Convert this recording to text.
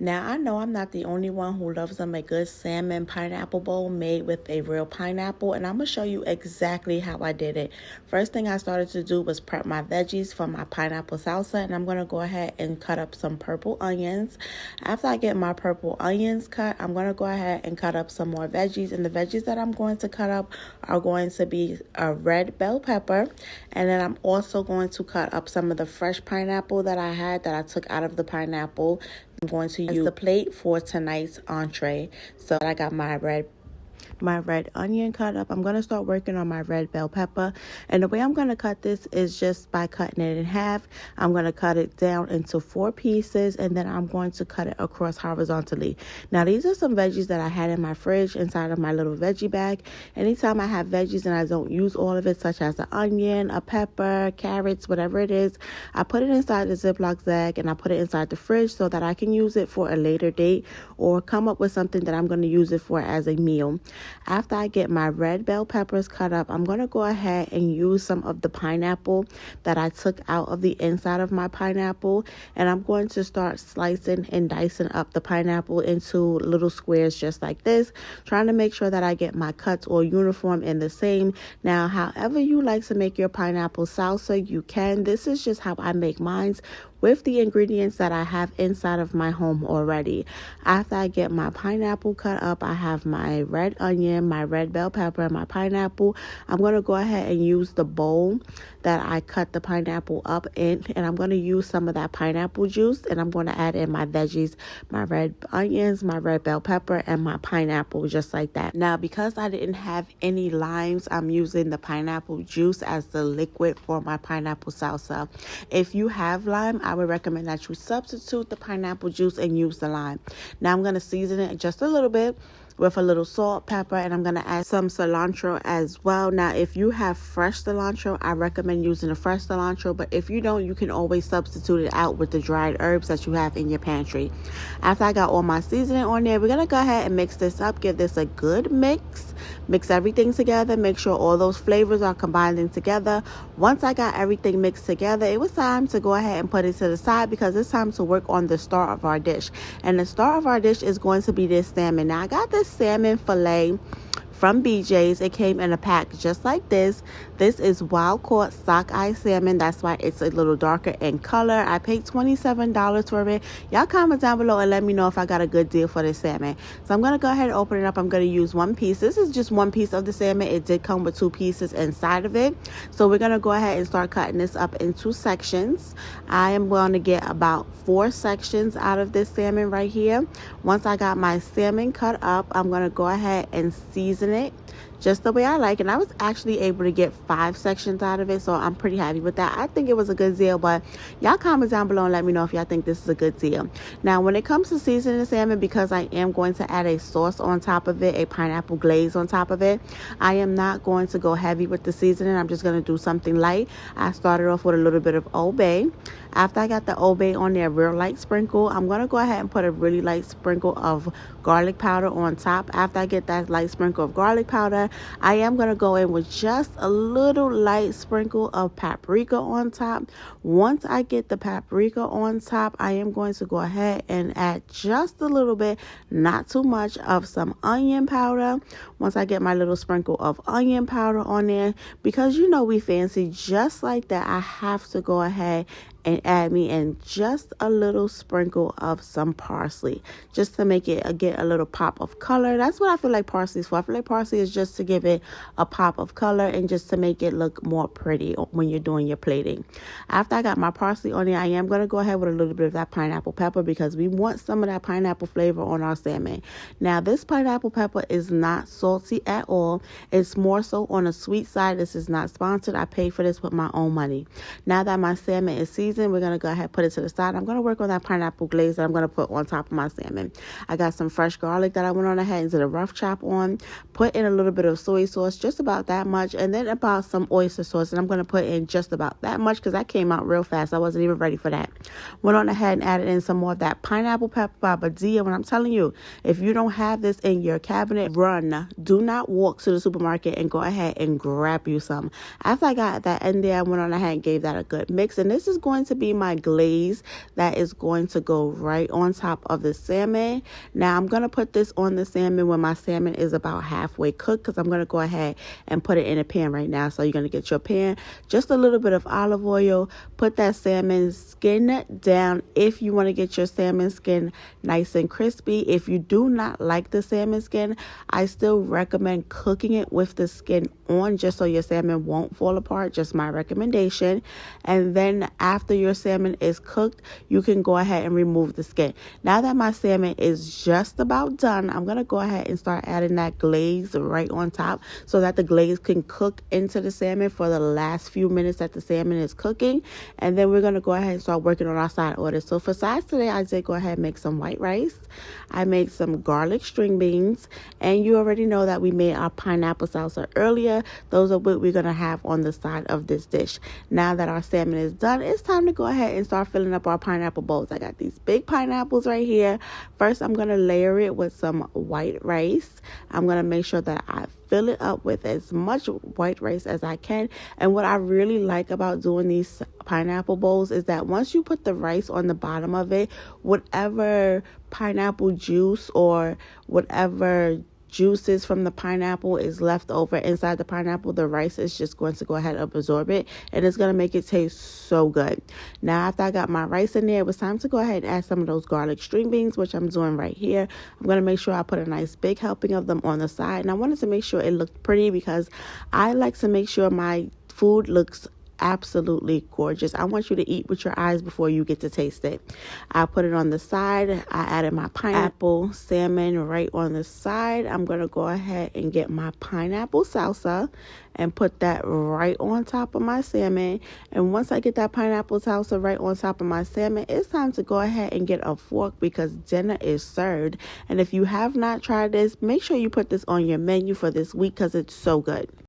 Now, I know I'm not the only one who loves a good salmon pineapple bowl made with a real pineapple, and I'm going to show you exactly how I did it. First thing I started to do was prep my veggies for my pineapple salsa, and I'm going to go ahead and cut up some purple onions. After I get my purple onions cut, I'm going to go ahead and cut up some more veggies, and the veggies that I'm going to cut up are going to be a red bell pepper, and then I'm also going to cut up some of the fresh pineapple that I had that I took out of the pineapple. I'm going to use the plate for tonight's entree. So I got my red onion cut up. I'm going to start working on my red bell pepper. And the way I'm going to cut this is just by cutting it in half. I'm going to cut it down into 4 pieces, and then I'm going to cut it across horizontally. Now, these are some veggies that I had in my fridge inside of my little veggie bag. Anytime I have veggies and I don't use all of it, such as an onion, a pepper, carrots, whatever it is, I put it inside the Ziploc bag and I put it inside the fridge so that I can use it for a later date or come up with something that I'm going to use it for as a meal. After I get my red bell peppers cut up, I'm going to go ahead and use some of the pineapple that I took out of the inside of my pineapple, and I'm going to start slicing and dicing up the pineapple into little squares just like this, trying to make sure that I get my cuts all uniform and the same. Now, however you like to make your pineapple salsa, you can. This is just how I make mine, with the ingredients that I have inside of my home already. After I get my pineapple cut up, I have my red onion, my red bell pepper, and my pineapple. I'm going to go ahead and use the bowl that I cut the pineapple up in, and I'm going to use some of that pineapple juice, and I'm going to add in my veggies, my red onions, my red bell pepper, and my pineapple, just like that. Now, because I didn't have any limes, I'm using the pineapple juice as the liquid for my pineapple salsa. If you have lime, I would recommend that you substitute the pineapple juice and use the lime. Now I'm going to season it just a little bit with a little salt, pepper, and I'm going to add some cilantro as well. Now, if you have fresh cilantro, I recommend using the fresh cilantro, but if you don't, you can always substitute it out with the dried herbs that you have in your pantry. After I got all my seasoning on there, we're going to go ahead and mix this up, give this a good mix everything together, make sure all those flavors are combining together. Once I got everything mixed together, it was time to go ahead and put it to the side because it's time to work on the star of our dish. And the star of our dish is going to be this salmon. Now, I got this salmon fillet from BJ's. It came in a pack just like this. This is wild caught sockeye salmon. That's why it's a little darker in color. I paid $27 for it. Y'all comment down below and let me know if I got a good deal for this salmon. So I'm going to go ahead and open it up. I'm going to use 1 piece. This is just 1 piece of the salmon. It did come with 2 pieces inside of it. So we're going to go ahead and start cutting this up into sections. I am going to get about 4 sections out of this salmon right here. Once I got my salmon cut up, I'm going to go ahead and season it just the way I like. And I was actually able to get 5 sections out of it, so I'm pretty happy with that. I think it was a good deal, but y'all comment down below and let me know if y'all think this is a good deal. Now, when it comes to seasoning the salmon, because I am going to add a sauce on top of it, a pineapple glaze on top of it, I am not going to go heavy with the seasoning. I'm just going to do something light. I started off with a little bit of Old Bay. After I got the Old Bay on there, real light sprinkle, I'm going to go ahead and put a really light sprinkle of garlic powder on top. After I get that light sprinkle of garlic powder, I am going to go in with just a little light sprinkle of paprika on top. Once I get the paprika on top, I am going to go ahead and add just a little bit, not too much, of some onion powder. Once I get my little sprinkle of onion powder on there, because you know we fancy just like that, I have to go ahead and add me in just a little sprinkle of some parsley, just to make it get a little pop of color. That's what I feel like parsley is for. I feel like parsley is just to give it a pop of color and just to make it look more pretty when you're doing your plating. After I got my parsley on there, I am going to go ahead with a little bit of that pineapple pepper because we want some of that pineapple flavor on our salmon. Now, this pineapple pepper is not salty at all. It's more so on the sweet side. This is not sponsored. I paid for this with my own money. Now that my salmon is seasoned, we're going to go ahead and put it to the side. I'm going to work on that pineapple glaze that I'm going to put on top of my salmon. I got some fresh garlic that I went on ahead and did a rough chop on. Put in a little bit of soy sauce, just about that much, and then about some oyster sauce, and I'm going to put in just about that much because that came out real fast. I wasn't even ready for that. Went on ahead and added in some more of that pineapple pepper by Badia. When I'm telling you, if you don't have this in your cabinet, run. Do not walk to the supermarket and go ahead and grab you some. After I got that in there, I went on ahead and gave that a good mix, and this is going going to be my glaze that is going to go right on top of the salmon. Now I'm going to put this on the salmon when my salmon is about halfway cooked, because I'm going to go ahead and put it in a pan right now. So you're going to get your pan, just a little bit of olive oil, put that salmon skin down if you want to get your salmon skin nice and crispy. If you do not like the salmon skin, I still recommend cooking it with the skin on, just so your salmon won't fall apart. Just my recommendation. And then after your salmon is cooked, you can go ahead and remove the skin. Now that my salmon is just about done, I'm going to go ahead and start adding that glaze right on top so that the glaze can cook into the salmon for the last few minutes that the salmon is cooking. And then we're going to go ahead and start working on our side orders. So for sides today, I did go ahead and make some white rice. I made some garlic string beans, and you already know that we made our pineapple salsa earlier. Those are what we're going to have on the side of this dish. Now that our salmon is done, it's time to go ahead and start filling up our pineapple bowls. I got these big pineapples right here. First, I'm going to layer it with some white rice. I'm going to make sure that I fill it up with as much white rice as I can. And what I really like about doing these pineapple bowls is that once you put the rice on the bottom of it, whatever pineapple juice or whatever juices from the pineapple is left over inside the pineapple, the rice is just going to go ahead and absorb it, and it's going to make it taste so good. Now, after I got my rice in there, it was time to go ahead and add some of those garlic string beans, which I'm doing right here. I'm going to make sure I put a nice big helping of them on the side, and I wanted to make sure it looked pretty because I like to make sure my food looks absolutely gorgeous. I want you to eat with your eyes before you get to taste it. I put it on the side. I added my pineapple salmon right on the side. I'm going to go ahead and get my pineapple salsa and put that right on top of my salmon. And once I get that pineapple salsa right on top of my salmon, it's time to go ahead and get a fork because dinner is served. And if you have not tried this, make sure you put this on your menu for this week because it's so good.